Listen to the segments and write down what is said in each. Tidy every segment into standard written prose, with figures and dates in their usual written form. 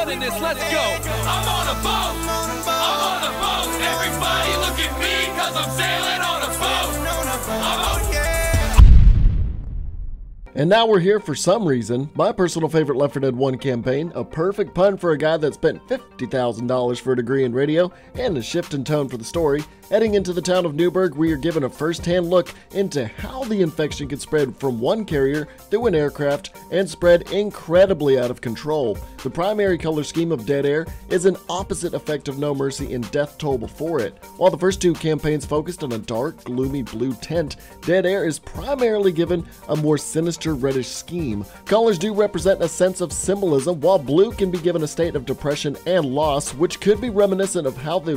running this, let's go. I'm on a boat, I'm on a boat. Everybody look at me, cause I'm sailing on a boat. I'm on. And now we're here for some reason. My personal favorite Left 4 Dead 1 campaign, a perfect pun for a guy that spent $50,000 for a degree in radio, and a shift in tone for the story. Heading into the town of Newburgh, we are given a first-hand look into how the infection could spread from one carrier through an aircraft and spread incredibly out of control. The primary color scheme of Dead Air is an opposite effect of No Mercy and Death Toll before it. While the first two campaigns focused on a dark, gloomy blue tint, Dead Air is primarily given a more sinister reddish scheme. Colors do represent a sense of symbolism, while blue can be given a state of depression and loss, which could be reminiscent of how the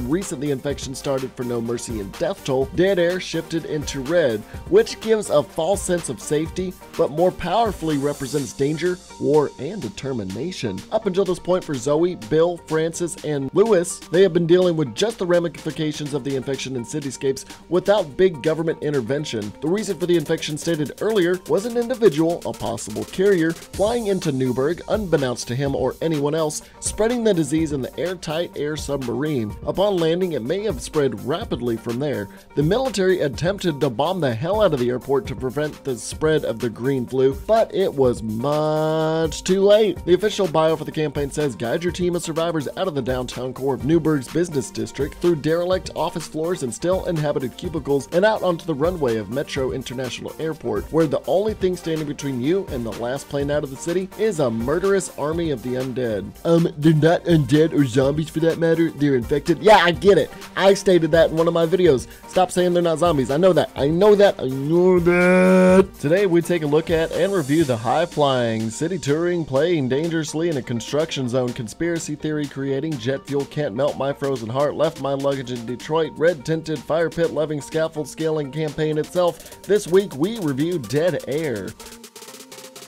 infection started for No Mercy and Death Toll. Dead Air shifted into red, which gives a false sense of safety, but more powerfully represents danger, war, and determination. Up until this point for Zoe, Bill, Francis, and Lewis, they have been dealing with just the ramifications of the infection in cityscapes without big government intervention. The reason for the infection stated earlier was an individual, a possible carrier, flying into Newburgh, unbeknownst to him or anyone else, spreading the disease in the airtight air submarine. Upon landing, it may have spread rapidly from there. The military attempted to bomb the hell out of the airport to prevent the spread of the green flu, but it was much too late. The official bio for the campaign says, guide your team of survivors out of the downtown core of Newburgh's business district, through derelict office floors and still inhabited cubicles, and out onto the runway of Metro International Airport, where the only thing standing between you and the last plane out of the city is a murderous army of the undead. They're not undead or zombies for that matter, they're infected. Yeah, I get it. I stated that in one of my videos. Stop saying they're not zombies. I know that. I know that. I know that. Today we take a look at and review the high-flying, city touring, playing dangerously in a construction zone, conspiracy theory creating, jet fuel can't melt my frozen heart, left my luggage in Detroit, red tinted, fire pit loving, scaffold scaling campaign itself. This week we review Dead Air.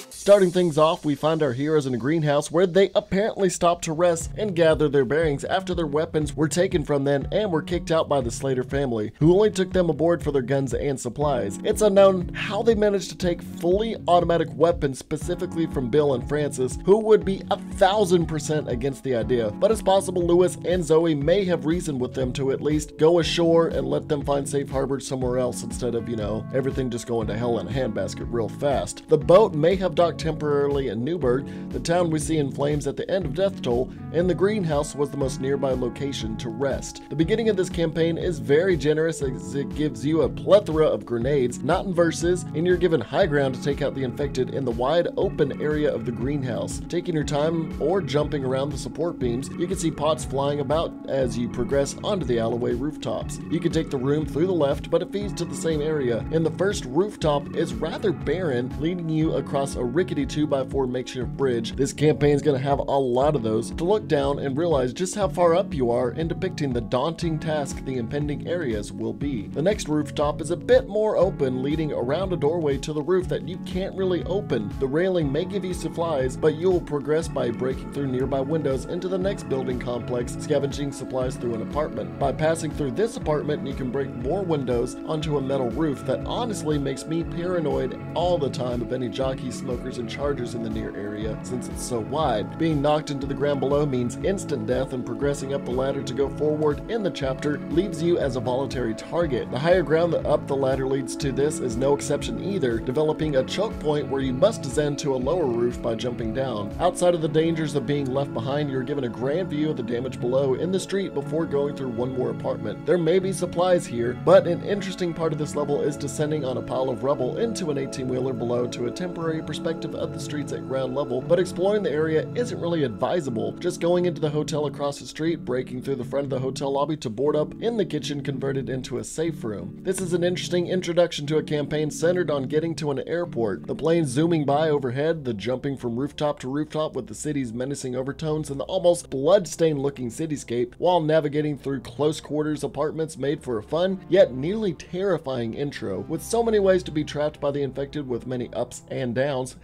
Starting things off, we find our heroes in a greenhouse where they apparently stopped to rest and gather their bearings after their weapons were taken from them and were kicked out by the Slater family, who only took them aboard for their guns and supplies. It's unknown how they managed to take fully automatic weapons specifically from Bill and Francis, who would be 1000% against the idea, but it's possible Lewis and Zoe may have reasoned with them to at least go ashore and let them find safe harbor somewhere else instead of, you know, everything just going to hell in a handbasket real fast. The boat may have docked temporarily in Newburgh, the town we see in flames at the end of Death Toll, and the greenhouse was the most nearby location to rest. The beginning of this campaign is very generous as it gives you a plethora of grenades, not in verses, and you're given high ground to take out the infected in the wide open area of the greenhouse. Taking your time or jumping around the support beams, you can see pots flying about as you progress onto the alleyway rooftops. You can take the room through the left, but it feeds to the same area, and the first rooftop is rather barren, leading you across a rickety 2x4 makeshift bridge. This campaign is going to have a lot of those, to look down and realize just how far up you are in depicting the daunting task the impending areas will be. The next rooftop is a bit more open, leading around a doorway to the roof that you can't really open. The railing may give you supplies, but you will progress by breaking through nearby windows into the next building complex, scavenging supplies through an apartment. By passing through this apartment, you can break more windows onto a metal roof that honestly makes me paranoid all the time of any jockey, smokers, and chargers in the near area since it's so wide. Being knocked into the ground below means instant death, and progressing up the ladder to go forward in the chapter leaves you as a voluntary target. The higher ground that up the ladder leads to this is no exception either, developing a choke point where you must descend to a lower roof by jumping down. Outside of the dangers of being left behind, you're given a grand view of the damage below in the street before going through one more apartment. There may be supplies here, but an interesting part of this level is descending on a pile of rubble into an 18-wheeler below to a temporary perspective of the streets at ground level, but exploring the area isn't really advisable. Just going into the hotel across the street, breaking through the front of the hotel lobby to board up in the kitchen converted into a safe room. This is an interesting introduction to a campaign centered on getting to an airport. The planes zooming by overhead, the jumping from rooftop to rooftop with the city's menacing overtones, and the almost blood-stained looking cityscape while navigating through close quarters apartments made for a fun yet nearly terrifying intro, with so many ways to be trapped by the infected with many ups and downs.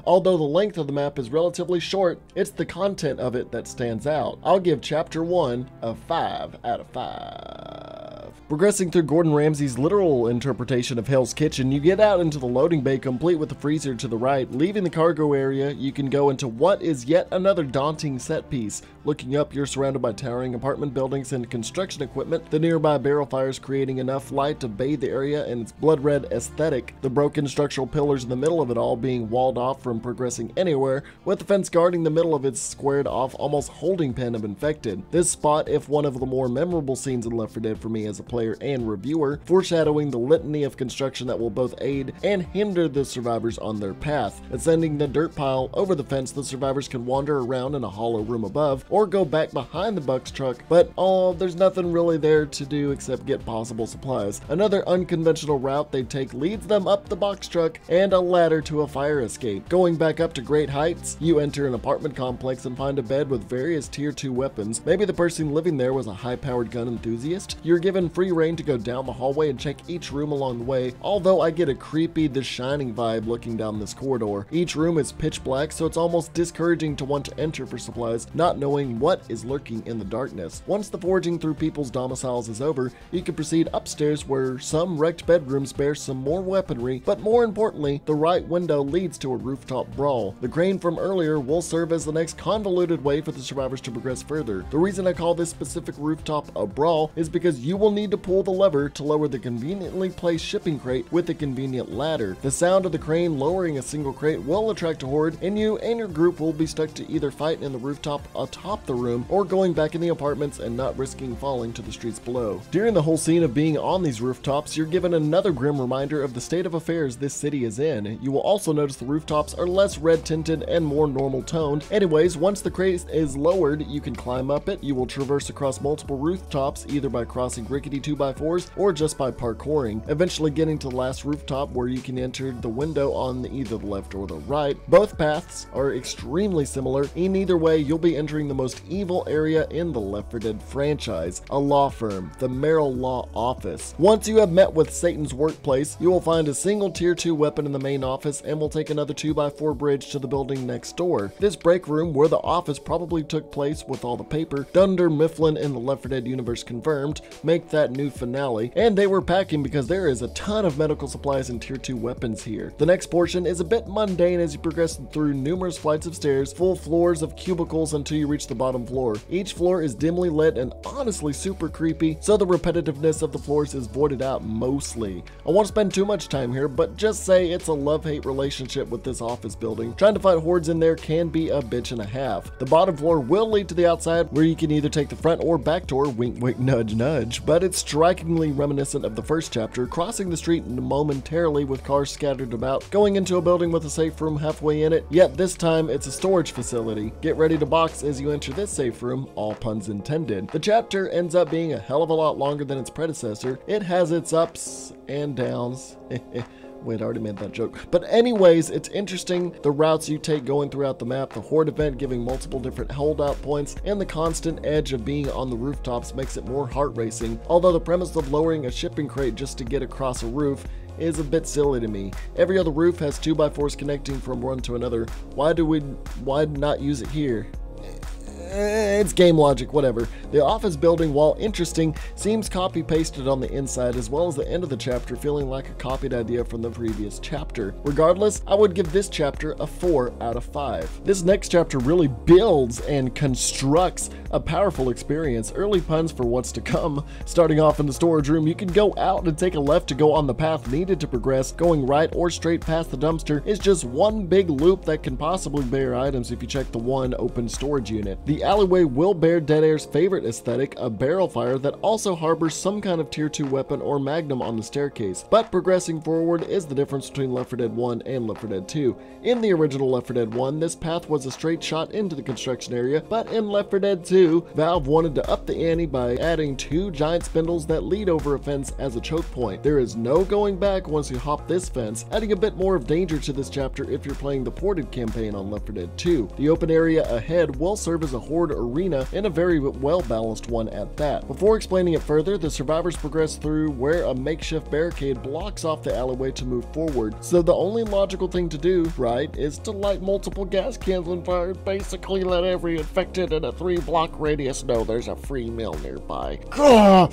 Although the length of the map is relatively short, it's the content of it that stands out. I'll give Chapter 1 a 5 out of 5. Progressing through Gordon Ramsay's literal interpretation of Hell's Kitchen, you get out into the loading bay complete with the freezer to the right. Leaving the cargo area, you can go into what is yet another daunting set piece. Looking up, you're surrounded by towering apartment buildings and construction equipment, the nearby barrel fires creating enough light to bathe the area in its blood red aesthetic, the broken structural pillars in the middle of it all being walled off from progressing anywhere, with the fence guarding the middle of its squared off almost holding pen of infected. This spot, if one of the more memorable scenes in Left 4 Dead for me as a player and reviewer, foreshadowing the litany of construction that will both aid and hinder the survivors on their path. Ascending the dirt pile over the fence, the survivors can wander around in a hollow room above, or go back behind the Buck's truck, but there's nothing really there to do except get possible supplies. Another unconventional route they take leads them up the box truck and a ladder to a fire escape. Going back up to great heights, you enter an apartment complex and find a bed with various tier 2 weapons. Maybe the person living there was a high-powered gun enthusiast. You're given free reign to go down the hallway and check each room along the way, although I get a creepy The Shining vibe looking down this corridor. Each room is pitch black, so it's almost discouraging to want to enter for supplies, not knowing what is lurking in the darkness. Once the foraging through people's domiciles is over, you can proceed upstairs where some wrecked bedrooms bear some more weaponry, but more importantly, the right window leads to a rooftop brawl. The crane from earlier will serve as the next convoluted way for the survivors to progress further. The reason I call this specific rooftop a brawl is because you will need to pull the lever to lower the conveniently placed shipping crate with a convenient ladder. The sound of the crane lowering a single crate will attract a horde, and you and your group will be stuck to either fight in the rooftop atop the room or going back in the apartments and not risking falling to the streets below. During the whole scene of being on these rooftops, you're given another grim reminder of the state of affairs this city is in. You will also notice the rooftops are less red tinted and more normal toned. Anyways, once the crate is lowered, you can climb up it. You will traverse across multiple rooftops either by crossing rickety 2x4s or just by parkouring, eventually getting to the last rooftop where you can enter the window on either the left or the right. Both paths are extremely similar. In either way, you'll be entering the most evil area in the Left 4 Dead franchise, a law firm, the Merrill Law Office. Once you have met with Satan's workplace, you will find a single tier 2 weapon in the main office and will take another 2x4 bridge to the building next door. This break room where the office probably took place with all the paper, Dunder Mifflin in the Left 4 Dead universe confirmed, make that new finale, and they were packing because there is a ton of medical supplies and tier 2 weapons here. The next portion is a bit mundane as you progress through numerous flights of stairs, full floors of cubicles until you reach the bottom floor. Each floor is dimly lit and honestly super creepy, so the repetitiveness of the floors is voided out mostly. I won't spend too much time here, but just say it's a love-hate relationship with this office building. Trying to fight hordes in there can be a bitch and a half. The bottom floor will lead to the outside where you can either take the front or back door, wink wink nudge nudge, but it's strikingly reminiscent of the first chapter, crossing the street momentarily with cars scattered about, going into a building with a safe room halfway in it, yet this time it's a storage facility. Get ready to box as you enter this safe room, all puns intended. The chapter ends up being a hell of a lot longer than its predecessor. It has its ups and downs. Wait, I already made that joke. But anyways, it's interesting the routes you take going throughout the map, the horde event giving multiple different holdout points, and the constant edge of being on the rooftops makes it more heart racing, although the premise of lowering a shipping crate just to get across a roof is a bit silly to me. Every other roof has 2x4s connecting from one to another. Why not use it here? It's game logic, whatever. The office building, while interesting, seems copy-pasted on the inside, as well as the end of the chapter feeling like a copied idea from the previous chapter. Regardless, I would give this chapter a 4 out of 5. This next chapter really builds and constructs a powerful experience. Early puns for what's to come. Starting off in the storage room, you can go out and take a left to go on the path needed to progress. Going right or straight past the dumpster is just one big loop that can possibly bear items if you check the one open storage unit. The alleyway will bear Dead Air's favorite aesthetic, a barrel fire that also harbors some kind of tier 2 weapon or magnum on the staircase. But progressing forward is the difference between Left 4 Dead 1 and Left 4 Dead 2. In the original Left 4 Dead 1, this path was a straight shot into the construction area, but in Left 4 Dead 2, Valve wanted to up the ante by adding 2 giant spindles that lead over a fence as a choke point. There is no going back once you hop this fence, adding a bit more of danger to this chapter if you're playing the ported campaign on Left 4 Dead 2. The open area ahead will serve as a horde arena, and a very well-balanced one at that. Before explaining it further, the survivors progress through where a makeshift barricade blocks off the alleyway to move forward, so the only logical thing to do, right, is to light multiple gas cans on fire, basically let every infected in a 3-block radius know there's a free meal nearby. Gah!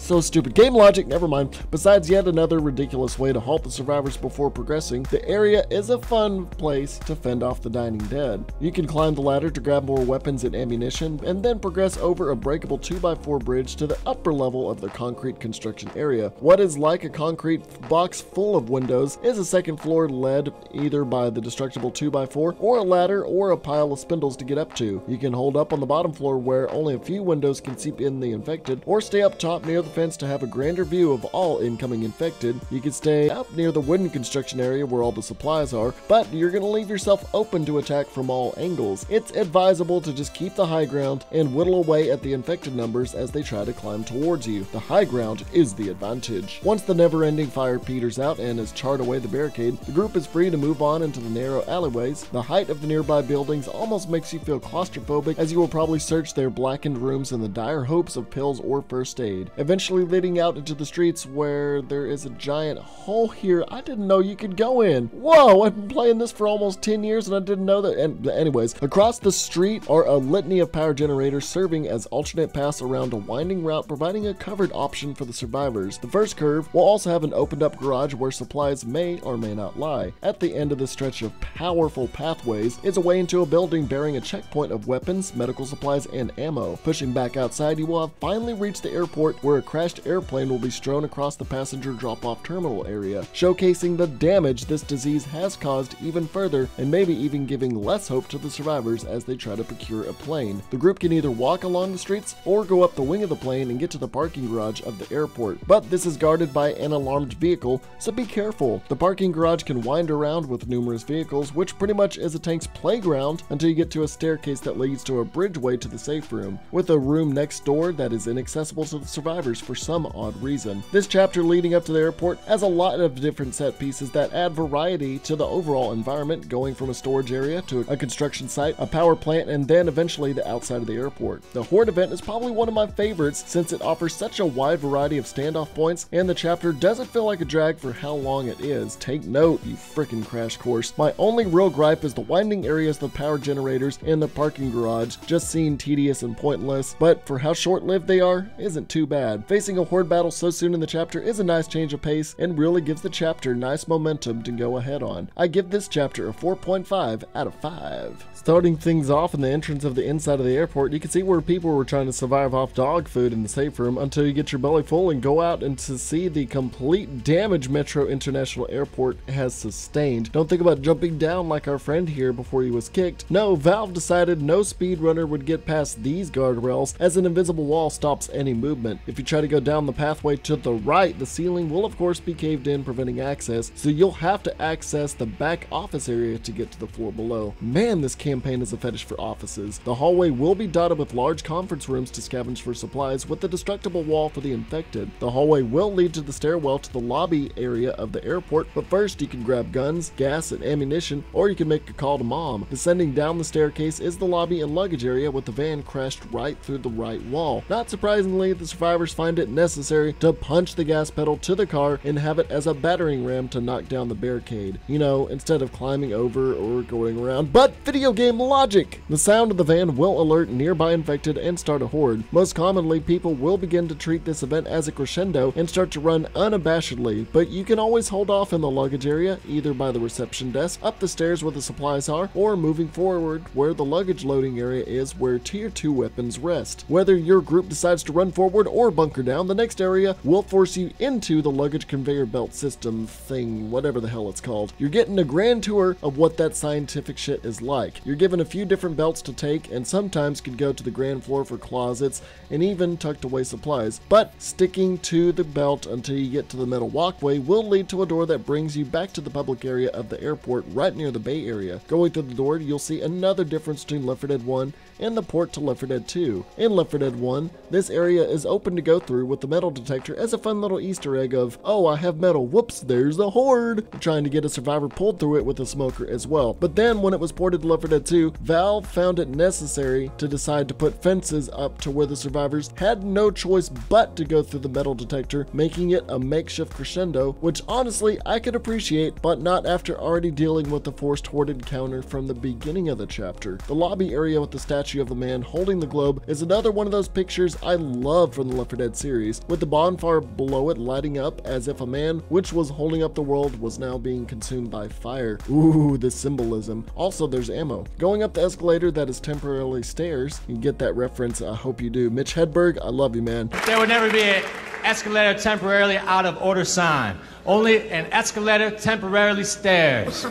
So stupid. Game logic, never mind. Besides yet another ridiculous way to halt the survivors before progressing, the area is a fun place to fend off the dining dead. You can climb the ladder to grab more weapons and ammunition, and then progress over a breakable 2x4 bridge to the upper level of the concrete construction area. What is like a concrete box full of windows is a second floor led either by the destructible 2x4 or a ladder or a pile of spindles to get up to. You can hold up on the bottom floor where only a few windows can seep in the infected, or stay up top near the fence to have a grander view of all incoming infected. You can stay up near the wooden construction area where all the supplies are, but you're going to leave yourself open to attack from all angles. It's advisable to just keep the high ground and whittle away at the infected numbers as they try to climb towards you. The high ground is the advantage. Once the never-ending fire peters out and has charred away the barricade, the group is free to move on into the narrow alleyways. The height of the nearby buildings almost makes you feel claustrophobic, as you will probably search their blackened rooms in the dire hopes of pills or first aid, eventually leading out into the streets where there is a giant hole here I didn't know you could go in. Whoa, I've been playing this for almost 10 years and I didn't know that. And anyways, across the street are a litany of power generators serving as alternate paths around a winding route, providing a covered option for the survivors. The first curve will also have an opened up garage where supplies may or may not lie. At the end of the stretch of powerful pathways is a way into a building bearing a checkpoint of weapons, medical supplies, and ammo. Pushing back outside, you will have finally reached the airport where a crashed airplane will be strewn across the passenger drop-off terminal area, showcasing the damage this disease has caused even further and maybe even giving less hope to the survivors as they try to procure a plane. The group can either walk along the streets or go up the wing of the plane and get to the parking garage of the airport, but this is guarded by an alarmed vehicle, so be careful. The parking garage can wind around with numerous vehicles, which pretty much is a tank's playground until you get to a staircase that leads to a bridgeway to the safe room, with a room next door that is inaccessible to the survivors for some odd reason. This chapter leading up to the airport has a lot of different set pieces that add variety to the overall environment, going from a storage area to a construction site, a power plant, and then eventually the outside of the airport. The Horde event is probably one of my favorites since it offers such a wide variety of standoff points, and the chapter doesn't feel like a drag for how long it is. Take note, you frickin' crash course. My only real gripe is the winding areas of the power generators and the parking garage just seem tedious and pointless, but for how short-lived they are, isn't too bad. Facing a Horde battle so soon in the chapter is a nice change of pace and really gives the chapter nice momentum to go ahead on. I give this chapter a 4.5 out of 5. Starting things off in the entrance of the inside of the airport, you can see where people were trying to survive off dog food in the safe room until you get your belly full and go out and to see the complete damage Metro International Airport has sustained. Don't think about jumping down like our friend here before he was kicked. No, Valve decided no speedrunner would get past these guardrails, as an invisible wall stops any movement. If you try to go down the pathway to the right, the ceiling will of course be caved in, preventing access, so you'll have to access the back office area to get to the floor below. Man, this campaign is a fetish for offices. The hallway will be dotted with large conference rooms to scavenge for supplies, with a destructible wall for the infected. The hallway will lead to the stairwell to the lobby area of the airport, but first you can grab guns, gas, and ammunition, or you can make a call to mom. Descending down the staircase is the lobby and luggage area, with the van crashed right through the right wall. Not surprisingly, the survivors find it necessary to punch the gas pedal to the car and have it as a battering ram to knock down the barricade, you know, instead of climbing over or going around. But video game logic! The sound of the van will alert nearby infected and start a horde. Most commonly, people will begin to treat this event as a crescendo and start to run unabashedly, but you can always hold off in the luggage area, either by the reception desk, up the stairs where the supplies are, or moving forward where the luggage loading area is, where tier 2 weapons rest. Whether your group decides to run forward or bunker down, the next area will force you into the luggage conveyor belt system thing, whatever the hell it's called. You're getting a grand tour of what that scientific shit is like. You're given a few different belts to take, and sometimes could go to the ground floor for closets and even tucked away supplies, but sticking to the belt until you get to the metal walkway will lead to a door that brings you back to the public area of the airport right near the Bay Area. Going through the door, you'll see another difference between Left 4 Dead 1 and the port to Left 4 Dead 2. In Left 4 Dead 1, this area is open to go through with the metal detector as a fun little Easter egg of, oh, I have metal, whoops, there's a horde, trying to get a survivor pulled through it with a smoker as well. But then when it was ported to Left 4 Dead 2, Valve found it necessary to decide to put fences up to where the survivors had no choice but to go through the metal detector, making it a makeshift crescendo, which honestly I could appreciate, but not after already dealing with the forced horde encounter from the beginning of the chapter. The lobby area with the statue of the man holding the globe is another one of those pictures I love from the Left 4 Dead Dead series, with the bonfire below it lighting up as if a man which was holding up the world was now being consumed by fire. Ooh, the symbolism. Also, there's ammo. Going up the escalator that is temporarily stairs. You get that reference, I hope you do. Mitch Hedberg, I love you, man. There would never be an escalator temporarily out of order sign. Only an escalator temporarily stairs.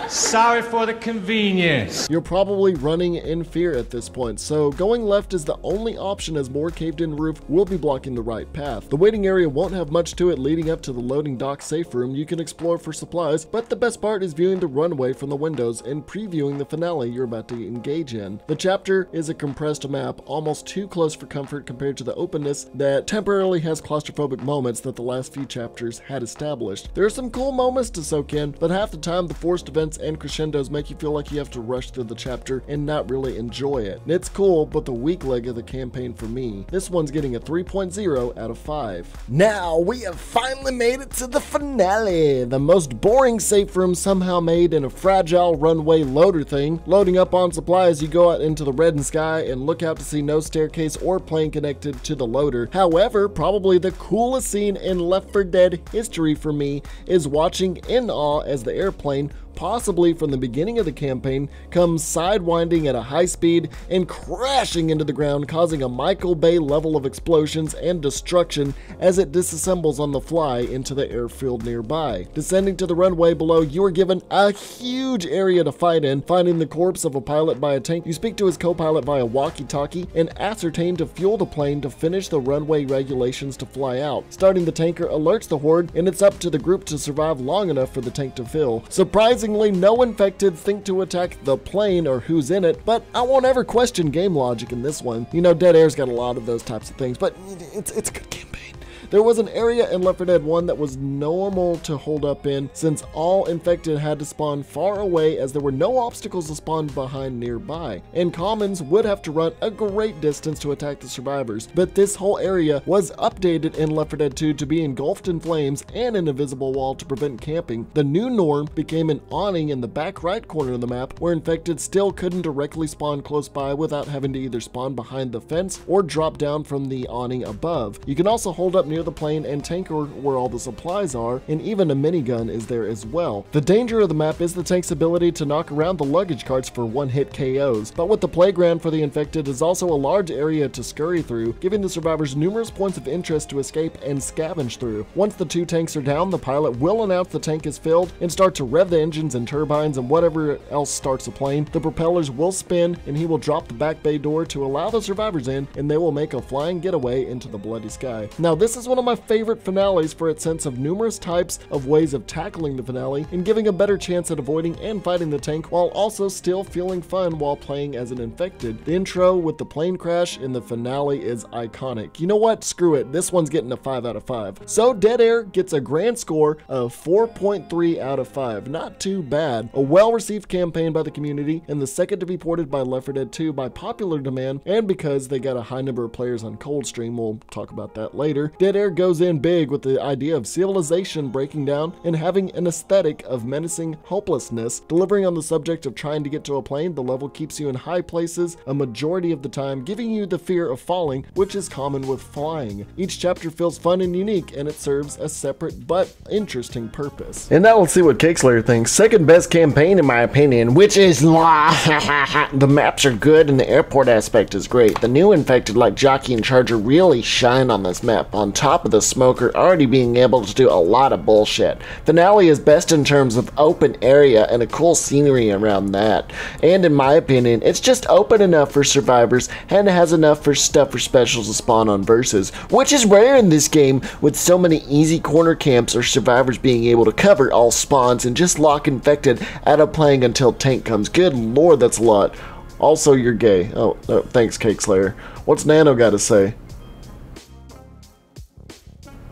Sorry for the convenience. You're probably running in fear at this point, so going left is the only option as more caved-in roof will be blocking the right path. The waiting area won't have much to it leading up to the loading dock safe room you can explore for supplies, but the best part is viewing the runway from the windows and previewing the finale you're about to engage in. The chapter is a compressed map, almost too close for comfort compared to the openness that temporarily has claustrophobic moments that the last few chapters had established. There are some cool moments to soak in, but half the time the forced events and crescendos make you feel like you have to rush through the chapter and not really enjoy it. It's cool, but the weak leg of the campaign for me. This one's getting a 3.0 out of 5. Now we have finally made it to the finale. The most boring safe room somehow made in a fragile runway loader thing. Loading up on supplies, you go out into the reddened sky and look out to see no staircase or plane connected to the loader. However, probably the coolest scene in Left 4 Dead history for me is watching in awe as the airplane, possibly from the beginning of the campaign, comes sidewinding at a high speed and crashing into the ground, causing a Michael Bay level of explosions and destruction as it disassembles on the fly into the airfield nearby. Descending to the runway below, you are given a huge area to fight in, finding the corpse of a pilot by a tank. You speak to his co-pilot via walkie-talkie and ascertain to fuel the plane to finish the runway regulations to fly out. Starting the tanker alerts the horde, and it's up to the group to survive long enough for the tank to fill. Surprisingly, no infected think to attack the plane or who's in it, but I won't ever question game logic in this one. You know, Dead Air's got a lot of those types of things, but it's a good campaign. There was an area in Left 4 Dead 1 that was normal to hold up in, since all infected had to spawn far away as there were no obstacles to spawn behind nearby, and commons would have to run a great distance to attack the survivors. But this whole area was updated in Left 4 Dead 2 to be engulfed in flames and an invisible wall to prevent camping. The new norm became an awning in the back right corner of the map where infected still couldn't directly spawn close by without having to either spawn behind the fence or drop down from the awning above. You can also hold up near the plane and tanker where all the supplies are, and even a minigun is there as well. The danger of the map is the tank's ability to knock around the luggage carts for one-hit KOs, but with the playground for the infected is also a large area to scurry through, giving the survivors numerous points of interest to escape and scavenge through. Once the 2 tanks are down, the pilot will announce the tank is filled and start to rev the engines and turbines and whatever else starts the plane. The propellers will spin and he will drop the back bay door to allow the survivors in, and they will make a flying getaway into the bloody sky. Now, this is one of my favorite finales for its sense of numerous types of ways of tackling the finale and giving a better chance at avoiding and fighting the tank while also still feeling fun while playing as an infected. The intro with the plane crash in the finale is iconic. You know what? Screw it. This one's getting a 5 out of 5. So Dead Air gets a grand score of 4.3 out of 5. Not too bad. A well-received campaign by the community and the second to be ported by Left 4 Dead 2 by popular demand, and because they got a high number of players on Coldstream, we'll talk about that later. Dead Air goes in big with the idea of civilization breaking down and having an aesthetic of menacing hopelessness. Delivering on the subject of trying to get to a plane, the level keeps you in high places a majority of the time, giving you the fear of falling, which is common with flying. Each chapter feels fun and unique, and it serves a separate but interesting purpose. And now let's see what Cakeslayer thinks. Second best campaign in my opinion, which is the maps are good and the airport aspect is great. The new infected like Jockey and Charger really shine on this map, on top of the Smoker already being able to do a lot of bullshit. Finale is best in terms of open area and a cool scenery around that. And in my opinion, it's just open enough for survivors and has enough for stuff for specials to spawn on versus, which is rare in this game with so many easy corner camps or survivors being able to cover all spawns and just lock infected out of playing until tank comes. Good lord, that's a lot. Also, you're gay. Oh, thanks, Cakeslayer. What's Nano got to say?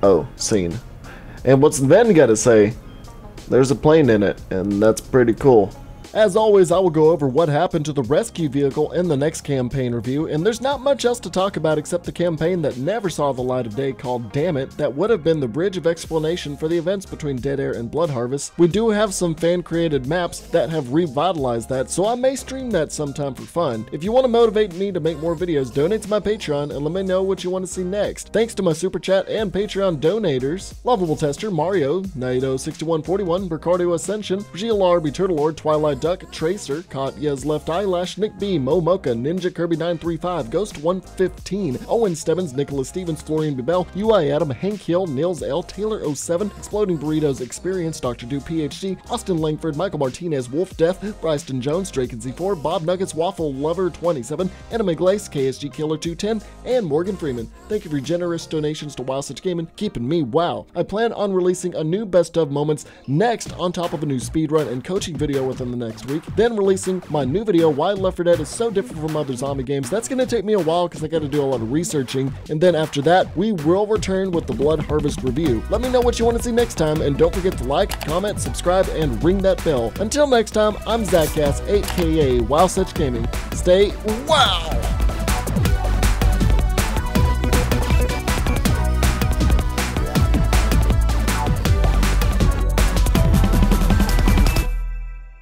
Oh, scene. And what's Ben got to say? There's a plane in it, and that's pretty cool. As always, I will go over what happened to the rescue vehicle in the next campaign review, and there's not much else to talk about except the campaign that never saw the light of day called Damn It, that would have been the bridge of explanation for the events between Dead Air and Blood Harvest. We do have some fan-created maps that have revitalized that, so I may stream that sometime for fun. If you want to motivate me to make more videos, donate to my Patreon and let me know what you want to see next. Thanks to my Super Chat and Patreon donators: Lovable Tester, Mario, Naito6141, Ricardo Ascension, Gil RB Turtlelord, Twilight Duck, Tracer, Katya's Left Eyelash, Nick B, Mo Mocha, Ninja Kirby 935, Ghost 115, Owen Stebbins, Nicholas Stevens, Florian Bebel, UI Adam, Hank Hill, Nils L, Taylor 07, Exploding Burritos Experience, Dr. Do PhD, Austin Langford, Michael Martinez, Wolf Death, Bryston Jones, Drake and Z4, Bob Nuggets, Waffle Lover 27, Anime Glace, KSG Killer 210, and Morgan Freeman. Thank you for your generous donations to Wow Such Gaming, keeping me wow. I plan on releasing a new best of moments next, on top of a new speedrun and coaching video within the next week, then releasing my new video why Left 4 Dead is so different from other zombie games. That's going to take me a while because I got to do a lot of researching, and then after that we will return with the Blood Harvest review. Let me know what you want to see next time, and don't forget to like, comment, subscribe, and ring that bell. Until next time, I'm Zack, aka Wow Such Gaming. Stay wow!